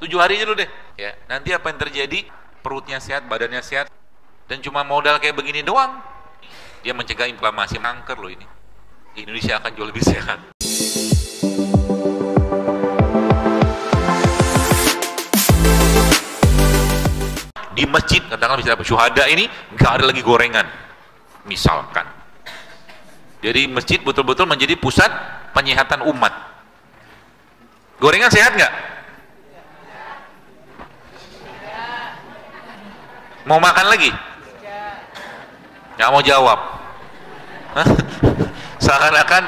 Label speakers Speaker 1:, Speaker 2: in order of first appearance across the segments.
Speaker 1: 7 hari dulu deh. Ya, nanti apa yang terjadi? Perutnya sehat, badannya sehat, dan cuma modal kayak begini doang, dia mencegah inflamasi, kanker loh ini. Indonesia akan jauh lebih sehat. Di masjid, katakanlah misalnya syuhada ini nggak ada lagi gorengan, misalkan. Jadi masjid betul-betul menjadi pusat penyehatan umat. Gorengan sehat nggak? Mau makan lagi? Nggak mau jawab. Seakan-akan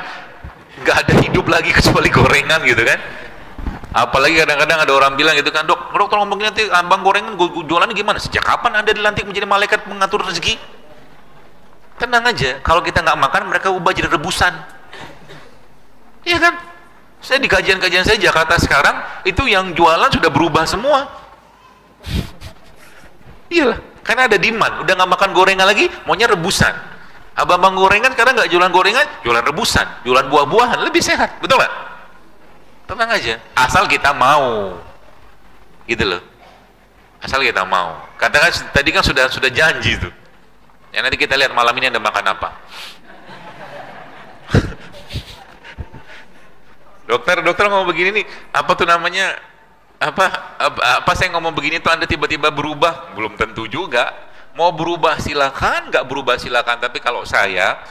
Speaker 1: nggak ada hidup lagi kecuali gorengan gitu kan. Apalagi kadang-kadang ada orang bilang gitu kan, dok tolong begini nanti abang gorengan jualannya gimana? Sejak kapan anda dilantik menjadi malaikat mengatur rezeki? Tenang aja, kalau kita nggak makan mereka ubah jadi rebusan. Iya kan? Saya di kajian-kajian saya Jakarta sekarang itu yang jualan sudah berubah semua. Iyalah, karena ada demand, udah nggak makan gorengan lagi, maunya rebusan. Abang-abang gorengan sekarang nggak jualan gorengan, jualan rebusan, jualan buah-buahan, lebih sehat, betul nggak? Tenang aja, asal kita mau, gitu loh. Asal kita mau. Katakan tadi kan sudah janji tuh. Ya nanti kita lihat malam ini Anda makan apa. dokter ngomong begini nih, apa tuh namanya? Apa saya ngomong begini tuh Anda tiba-tiba berubah? Belum tentu juga. Mau berubah silakan, nggak berubah silakan. Tapi kalau saya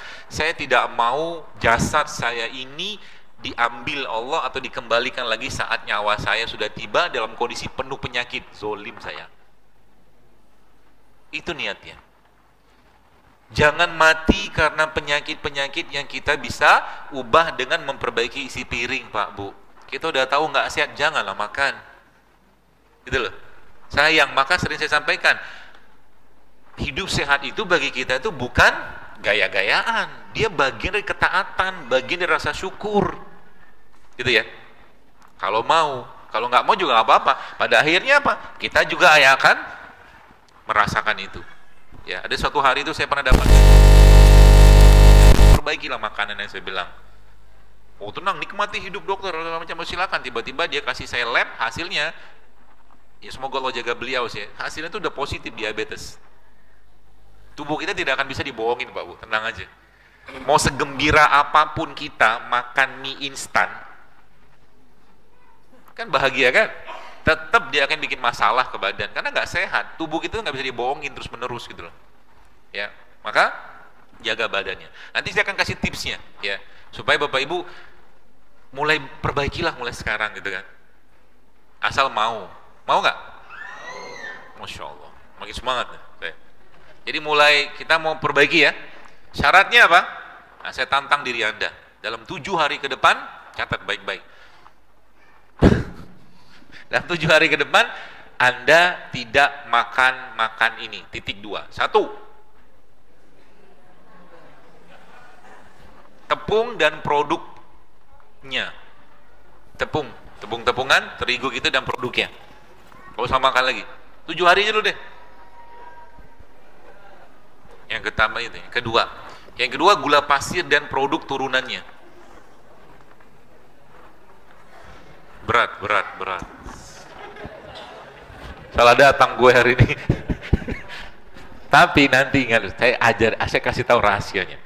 Speaker 1: tidak mau jasad saya ini diambil Allah atau dikembalikan lagi saat nyawa saya sudah tiba dalam kondisi penuh penyakit. Zolim saya. Itu niatnya. Jangan mati karena penyakit-penyakit yang kita bisa ubah dengan memperbaiki isi piring, Pak, Bu. Kita udah tahu nggak sehat, janganlah makan. Gitu loh. Sayang, maka sering saya sampaikan, hidup sehat itu bagi kita itu bukan gaya-gayaan. Dia bagian dari ketaatan, bagian dari rasa syukur. Gitu ya. Kalau mau, kalau nggak mau juga nggak apa-apa. Pada akhirnya apa? Kita juga akan merasakan itu. Ya, ada suatu hari itu saya pernah dapat, perbaikilah makanan yang saya bilang. Oh tenang, nikmati hidup dokter, macam silakan. Tiba-tiba dia kasih saya lab, hasilnya, ya semoga Allah jaga beliau sih. Hasilnya itu udah positif diabetes. Tubuh kita tidak akan bisa dibohongin, Pak Bu, tenang aja. Mau segembira apapun kita makan mie instan, kan bahagia kan? Tetap dia akan bikin masalah ke badan karena nggak sehat. Tubuh kita nggak bisa dibohongin terus menerus gitu loh. Ya, maka jaga badannya. Nanti saya akan kasih tipsnya, ya, supaya Bapak Ibu mulai perbaikilah mulai sekarang gitu kan. Asal mau nggak? Masya Allah, makin semangat nih. Jadi mulai kita mau perbaiki ya. Syaratnya apa? Nah, saya tantang diri Anda dalam 7 hari ke depan, catat baik-baik. Dalam 7 hari ke depan Anda tidak makan ini. Titik 2. 1. Tepung dan produknya. Tepung-tepungan, terigu gitu dan produknya. Gak usah makan lagi. 7 hari dulu deh. Yang pertama itu. Yang kedua gula pasir dan produk turunannya. Berat. Salah datang gue hari ini. Tapi nanti ingat, saya kasih tahu rahasianya.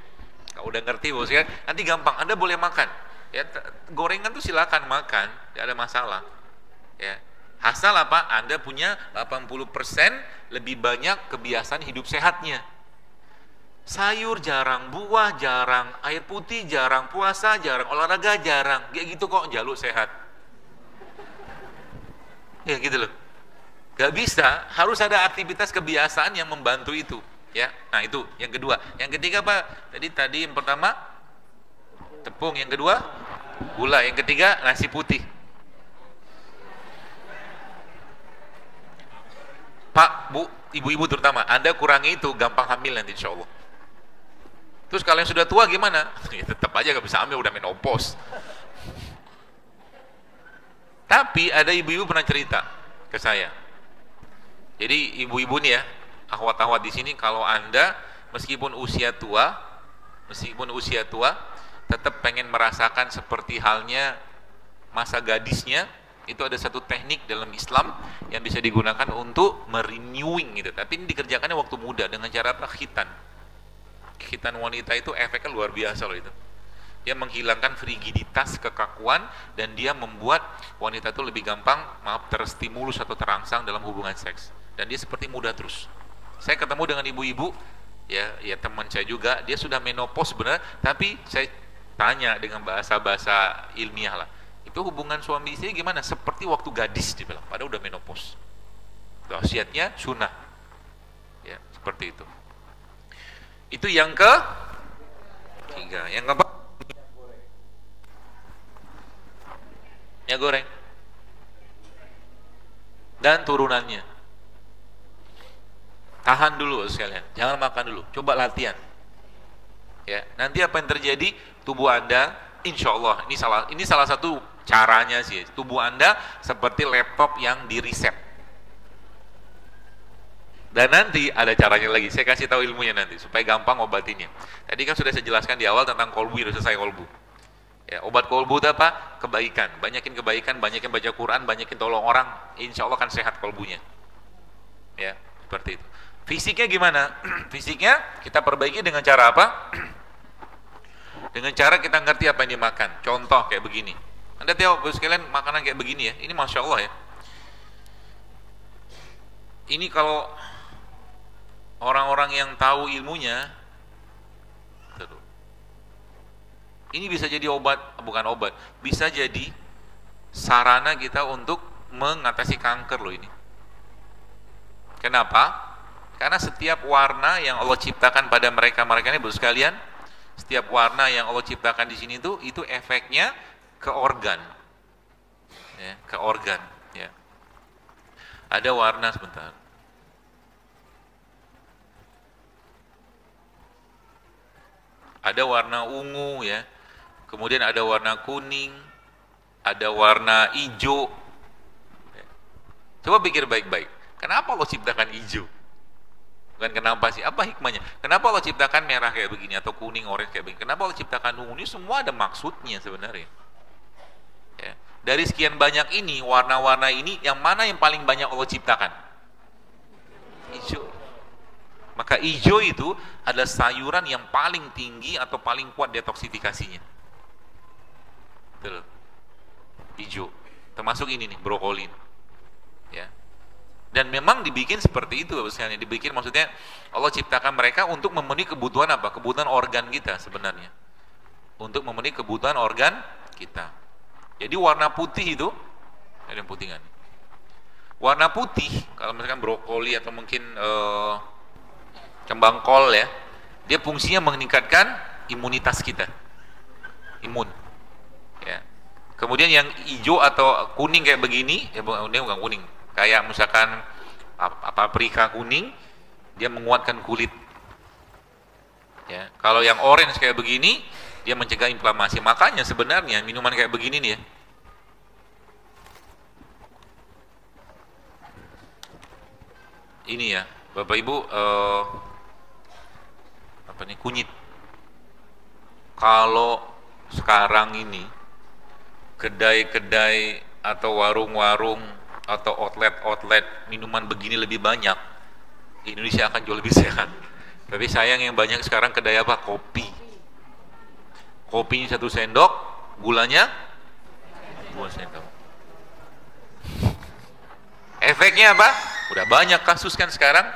Speaker 1: Kalau udah ngerti bos kan, nanti gampang. Anda boleh makan. Ya, gorengan tuh silakan makan, tidak ada masalah. Ya. Asal apa? Anda punya 80% lebih banyak kebiasaan hidup sehatnya. Sayur jarang, buah jarang, air putih jarang, puasa jarang, olahraga jarang. Kayak gitu kok jalur sehat. Ya gitu loh. Gak bisa, harus ada aktivitas kebiasaan yang membantu itu. Ya, nah itu yang kedua. Yang ketiga apa? Tadi yang pertama tepung, yang kedua gula, yang ketiga nasi putih. Pak, Bu, ibu-ibu terutama, Anda kurangi itu, gampang hamil nanti insya Allah. Terus kalau yang sudah tua gimana? Ya tetap aja gak bisa hamil, udah menopause. Tapi ada ibu-ibu pernah cerita ke saya. Jadi ibu-ibu nih ya, akhwat-akhwat di sini, kalau Anda meskipun usia tua, tetap pengen merasakan seperti halnya masa gadisnya, Itu ada satu teknik dalam Islam yang bisa digunakan untuk merenewing gitu. Tapi ini dikerjakannya waktu muda dengan cara apa? Khitan. Khitan wanita itu efeknya luar biasa loh itu. Dia menghilangkan frigiditas, kekakuan, dan dia membuat wanita itu lebih gampang, terstimulus atau terangsang dalam hubungan seks. Dan dia seperti muda terus. Saya ketemu dengan ibu-ibu, ya teman saya juga, dia sudah menopause sebenarnya, tapi saya tanya dengan bahasa-bahasa ilmiah lah. Itu hubungan suami istri gimana? Seperti waktu gadis dia bilang, padahal udah menopause. Wasiatnya sunnah. Ya, seperti itu. Itu yang ketiga. Yang keempat, minyak goreng dan turunannya. Tahan dulu sekalian, jangan makan dulu, coba latihan. Ya, nanti apa yang terjadi? Tubuh Anda, insya Allah, ini salah satu caranya sih. Tubuh Anda seperti laptop yang di reset. Dan nanti ada caranya lagi. Saya kasih tahu ilmunya nanti supaya gampang obatinnya. Tadi kan sudah saya jelaskan di awal tentang kolbu, sudah selesai kolbu. Ya, obat kolbu itu apa? Kebaikan. Banyakin kebaikan, banyakin baca Quran, banyakin tolong orang, insya Allah kan sehat kolbunya. Ya, seperti itu. Fisiknya gimana? Fisiknya kita perbaiki dengan cara apa? Dengan cara kita ngerti apa yang dimakan. Contoh kayak begini. Anda tahu sekalian makanan kayak begini ya. Ini Masya Allah ya. Ini kalau orang-orang yang tahu ilmunya, ini bisa jadi obat, bukan obat, bisa jadi sarana kita untuk mengatasi kanker loh ini. Kenapa? Karena setiap warna yang Allah ciptakan pada mereka ini, Bapak sekalian, setiap warna yang Allah ciptakan di sini itu efeknya ke organ, ya, ke organ. Ya. Ada warna sebentar. Ada warna ungu ya. Kemudian ada warna kuning, ada warna hijau. Coba pikir baik-baik. Kenapa Allah ciptakan hijau? Bukan kenapa sih? Apa hikmahnya? Kenapa Allah ciptakan merah kayak begini atau kuning, orange kayak begini? Kenapa Allah ciptakan ungu? Ini semua ada maksudnya sebenarnya. Ya. Dari sekian banyak ini, warna-warna ini, yang mana yang paling banyak Allah ciptakan? Hijau. Maka hijau itu adalah sayuran yang paling tinggi atau paling kuat detoksifikasinya. Betul. Hijau. Termasuk ini nih, brokoli. Ya. Dan memang dibikin seperti itu, misalnya dibikin maksudnya Allah ciptakan mereka untuk memenuhi kebutuhan apa? Kebutuhan organ kita sebenarnya. Untuk memenuhi kebutuhan organ kita. Jadi warna putih itu, ada yang putih kan? Warna putih, kalau misalkan brokoli atau mungkin kembang kol ya, dia fungsinya meningkatkan imunitas kita. Imun. Ya. Kemudian yang hijau atau kuning kayak begini, ya bukan kuning, kayak misalkan paprika kuning, dia menguatkan kulit. Ya. Kalau yang orange kayak begini, dia mencegah inflamasi. Makanya sebenarnya minuman kayak begini nih ya, ini ya, Bapak Ibu, apa nih, kunyit. Kalau sekarang ini kedai-kedai atau warung-warung atau outlet minuman begini lebih banyak, Indonesia akan jauh lebih sehat. Tapi sayang yang banyak sekarang kedai apa? Kopi. Kopinya 1 sendok, gulanya 2 sendok. Efeknya apa? Udah banyak kasus kan sekarang.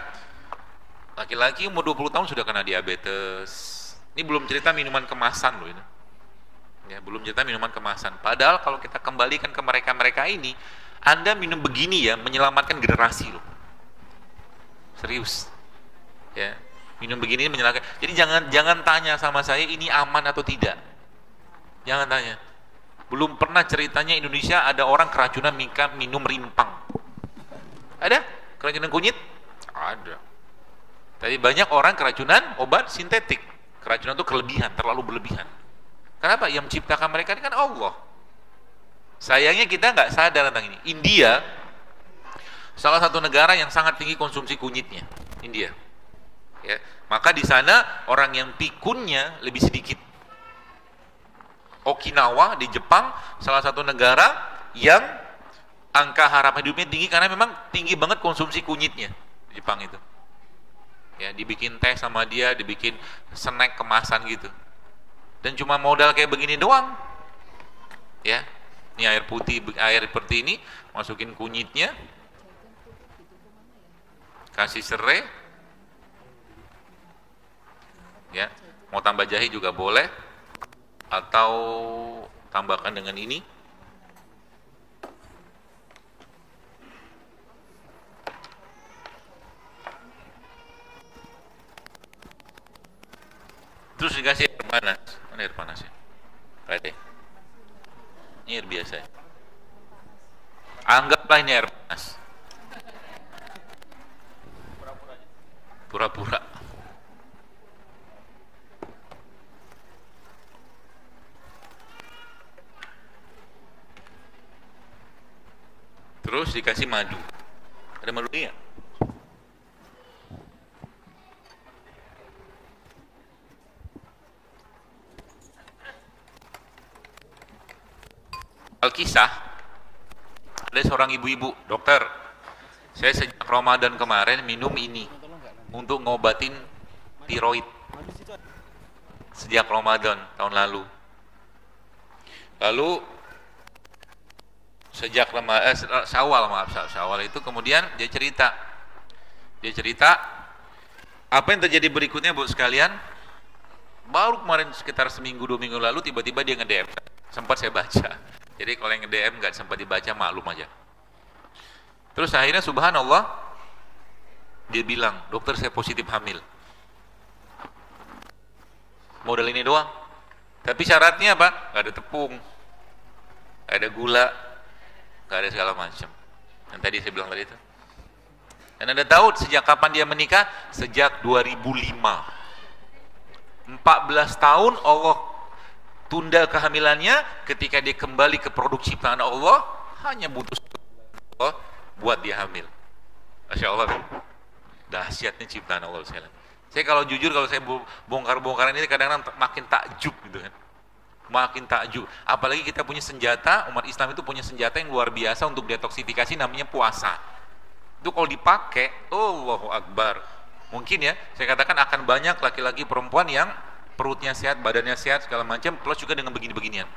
Speaker 1: Laki-laki umur 20 tahun sudah kena diabetes. Ini belum cerita minuman kemasan loh ini. Ya, belum cerita minuman kemasan. Padahal kalau kita kembalikan ke mereka-mereka ini, Anda minum begini ya, menyelamatkan generasi loh. Serius. Ya, minum begini menyelamatkan. Jadi jangan tanya sama saya ini aman atau tidak. Jangan tanya. Belum pernah ceritanya Indonesia ada orang keracunan minum rimpang. Ada? Keracunan kunyit? Ada. Tapi banyak orang keracunan obat sintetik. Keracunan itu kelebihan, terlalu berlebihan. Kenapa? Yang menciptakan mereka ini kan Allah. Sayangnya kita nggak sadar tentang ini. India, salah satu negara yang sangat tinggi konsumsi kunyitnya. India. Ya. Maka di sana orang yang pikunnya lebih sedikit. Okinawa di Jepang, salah satu negara yang angka harapan hidupnya tinggi karena memang tinggi banget konsumsi kunyitnya di Jepang itu. Ya, dibikin teh sama dia, dibikin snack kemasan gitu. Dan cuma modal kayak begini doang. Ya. Ini air putih, air seperti ini, masukin kunyitnya. Kasih serai. Ya. Mau tambah jahe juga boleh. Atau tambahkan dengan ini. Terus dikasih air panas. Mana air panas ya? Ada. Ini air biasa ya. Anggaplah ini air panas. Pura-pura. Terus dikasih madu. Ada madunya? Alkisah, ada seorang ibu-ibu, dokter, saya sejak Ramadan kemarin minum ini untuk ngobatin tiroid sejak Ramadan tahun lalu. Lalu sejak Syawal itu kemudian dia cerita apa yang terjadi berikutnya, Bu sekalian. Baru kemarin sekitar seminggu 2 minggu lalu tiba-tiba dia nge-DM, sempat saya baca. Jadi kalau yang nge-DM nggak sempat dibaca, maklum aja. Terus akhirnya subhanallah dia bilang, dokter saya positif hamil. Modal ini doang. Tapi syaratnya apa? Gak ada tepung, gak ada gula, gak ada segala macam. Yang tadi saya bilang tadi itu. Dan Anda tahu sejak kapan dia menikah? Sejak 2005. 14 tahun Allah tunda kehamilannya. Ketika dia kembali ke produk ciptaan Allah, hanya butuh Allah buat dia hamil. Masya Allah, dahsyatnya ciptaan Allah. Saya kalau jujur, kalau saya bongkar-bongkaran ini kadang-kadang makin takjub gitu kan, makin takjub. Apalagi kita punya senjata, umat Islam itu punya senjata yang luar biasa untuk detoksifikasi, namanya puasa. Itu kalau dipakai, Allahu Akbar, mungkin ya saya katakan akan banyak laki-laki perempuan yang perutnya sehat, badannya sehat segala macam, plus juga dengan begini-beginian.